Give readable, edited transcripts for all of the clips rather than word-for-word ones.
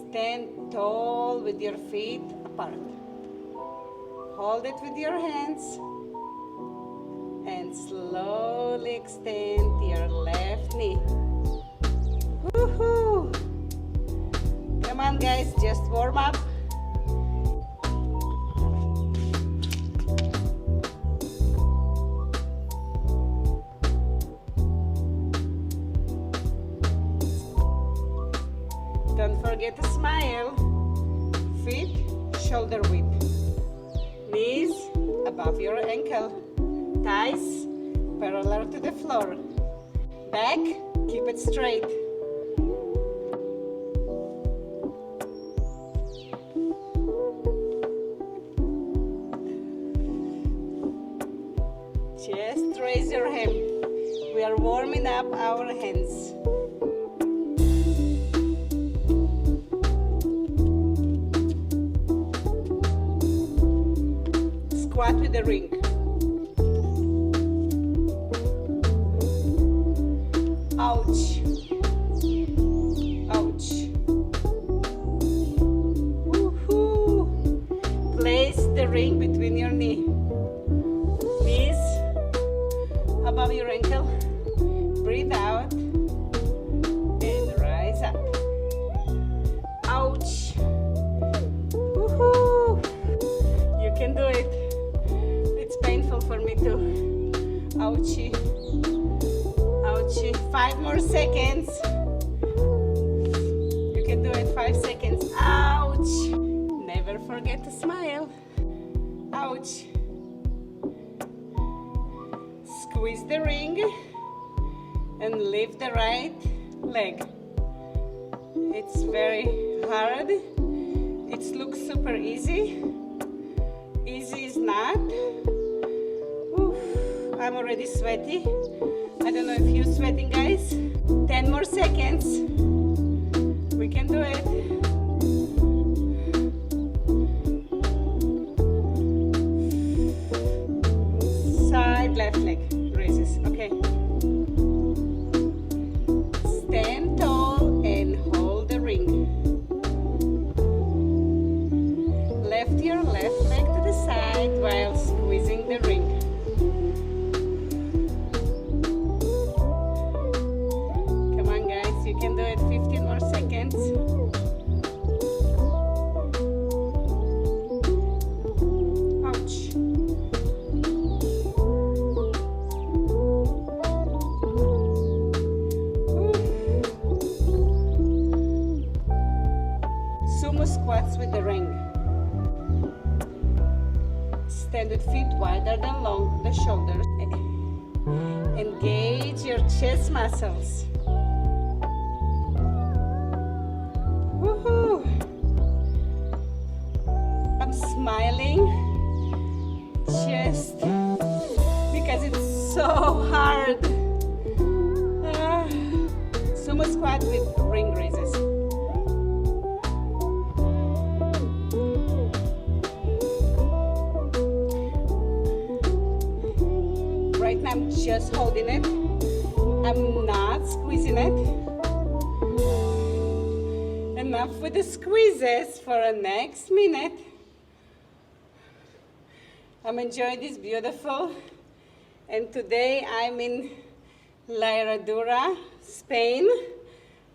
Stand tall with your feet apart. Hold it with your hands and slowly extend your left knee. Woohoo! Come on guys, just warm up. Don't forget to smile. Feet shoulder width. Knees above your ankle. Thighs parallel to the floor. Back, keep it straight. Just raise your hand. We are warming up our hands. Squat with the ring. Ouch. Ouch. Woohoo. Place the ring between your knee. Knees above your ankle. Breathe out and rise up. Ouch. Woohoo. You can do it. It's painful for me too. Ouchie. Ouchie. 5 more seconds. You can do it. 5 seconds. Ouch. Never forget to smile. Ouch. Squeeze the ring and lift the right leg. It's very hard. It looks super easy. Easy is not. Oof, I'm already sweaty. I don't know if you're sweating, guys. 10 more seconds. We can do it. Side left leg raises. Okay. Stand tall and hold the ring. Lift your left leg to the side while squeezing the ring. Come on guys, you can do it. 15 more seconds. Ouch. Sumo squats with the ring. Stand with feet wider than long the shoulders. Engage your chest muscles. Woohoo! I'm smiling just because it's so hard. Sumo squat with ring raises. Right now I'm just holding it. I'm not squeezing it. Enough with the squeezes for the next minute. I'm enjoying this beautiful. And today I'm in La Herradura, Spain.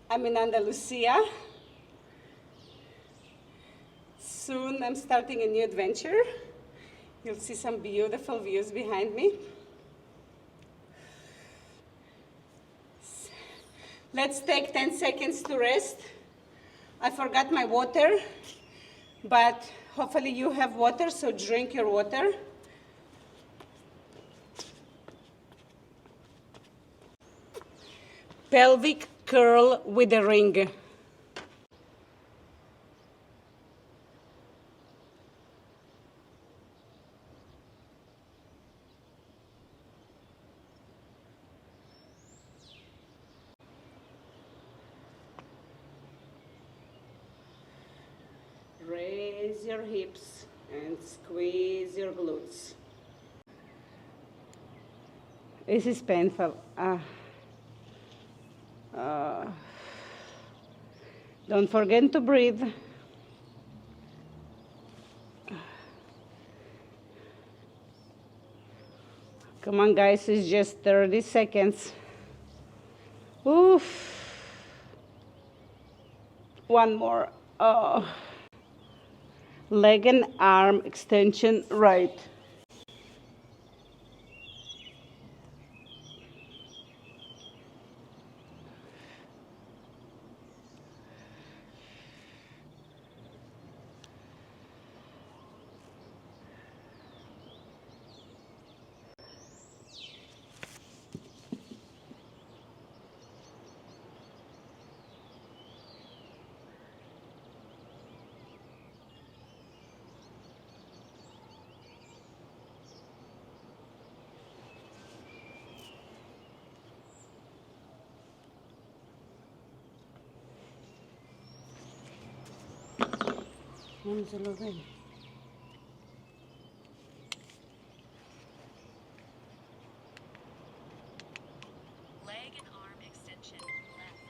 I'm in Andalusia. Soon I'm starting a new adventure. You'll see some beautiful views behind me. Let's take 10 seconds to rest. I forgot my water, but hopefully you have water, so drink your water. Pelvic curl with a ring. Raise your hips and squeeze your glutes. This is painful. Don't forget to breathe. Come on, guys, it's just 30 seconds. Oof. One more. Oh. Leg and arm extension right. Vamos a lo ver. Leg and arm extension left.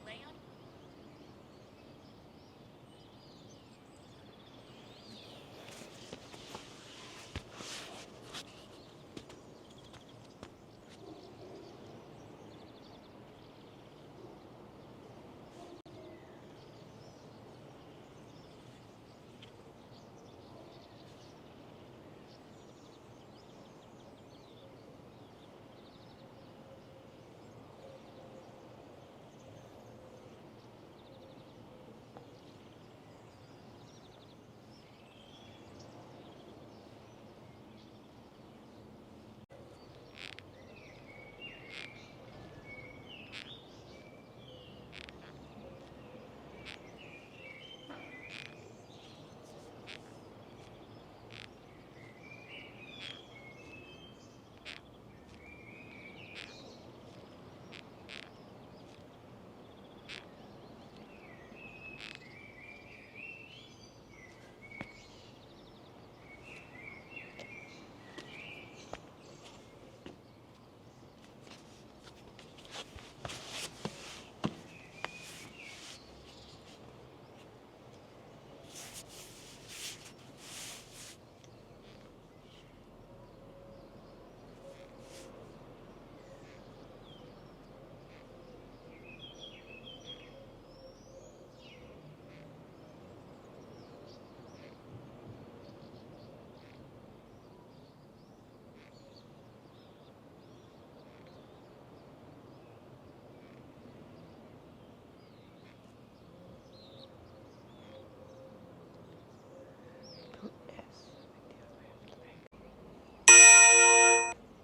Lay on.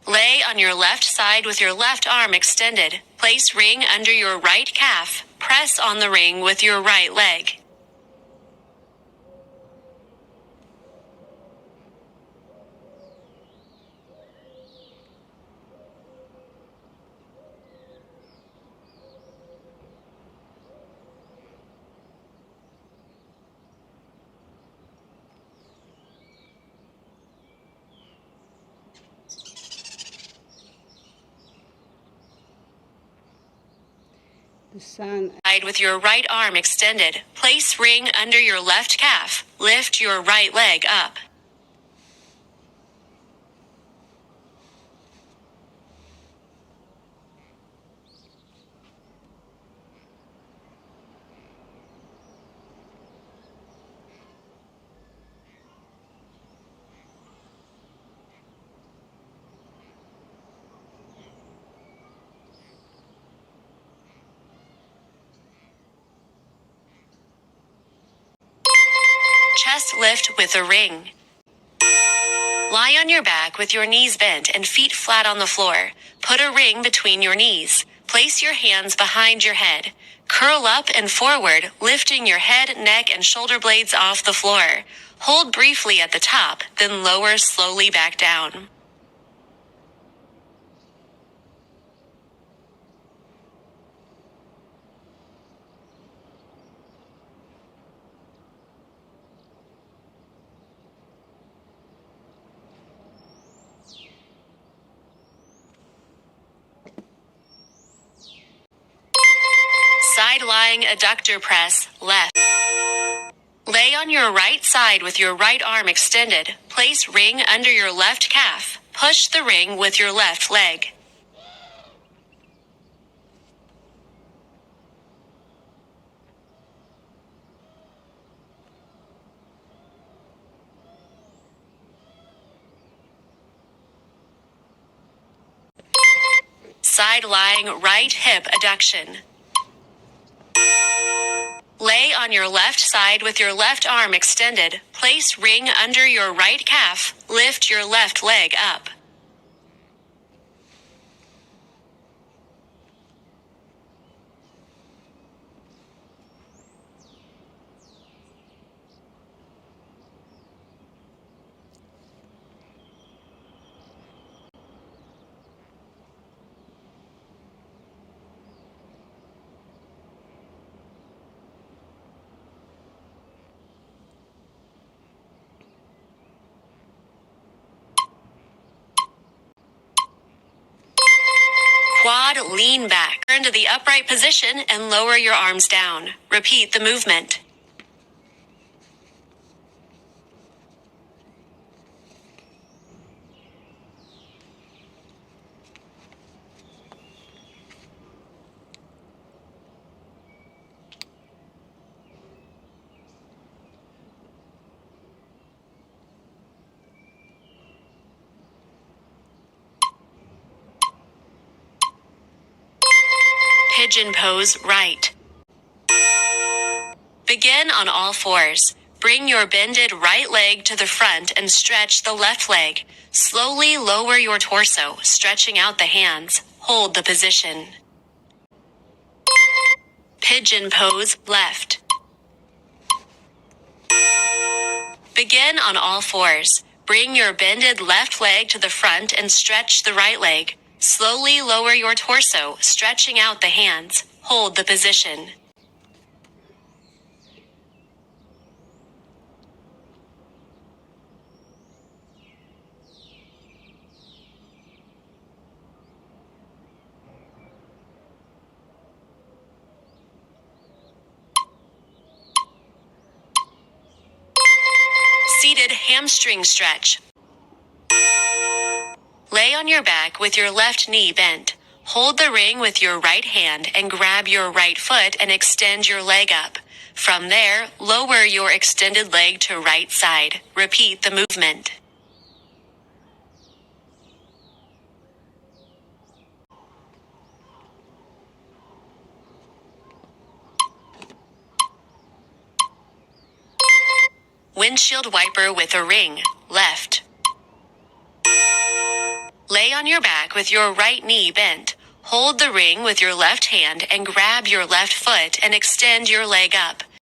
Lay on your left side with your left arm extended. Place ring under your right calf. Press on the ring with your right leg. The sun. Side with your right arm extended. Place ring under your left calf. Lift your right leg up. Chest lift with a ring. Lie on your back with your knees bent and feet flat on the floor. Put a ring between your knees. Place your hands behind your head. Curl up and forward, lifting your head, neck, and shoulder blades off the floor. Hold briefly at the top, then lower slowly back down. lying adductor press, left. Lay on your right side with your right arm extended. Place ring under your left calf. Push the ring with your left leg. Side lying right hip adduction. Lay on your left side with your left arm extended. Place ring under your right calf. Lift your left leg up. Quad lean back. Turn to the upright position and lower your arms down. Repeat the movement. Pigeon pose right. Begin on all fours. Bring your bended right leg to the front and stretch the left leg. Slowly lower your torso, stretching out the hands. Hold the position. Pigeon pose left. Begin on all fours. Bring your bended left leg to the front and stretch the right leg. Slowly lower your torso, stretching out the hands. Hold the position. Seated hamstring stretch. Lay on your back with your left knee bent. Hold the ring with your right hand and grab your right foot and extend your leg up. From there, lower your extended leg to right side. Repeat the movement. Windshield wiper with a ring, left. Lay on your back with your right knee bent. Hold the ring with your left hand and grab your left foot and extend your leg up.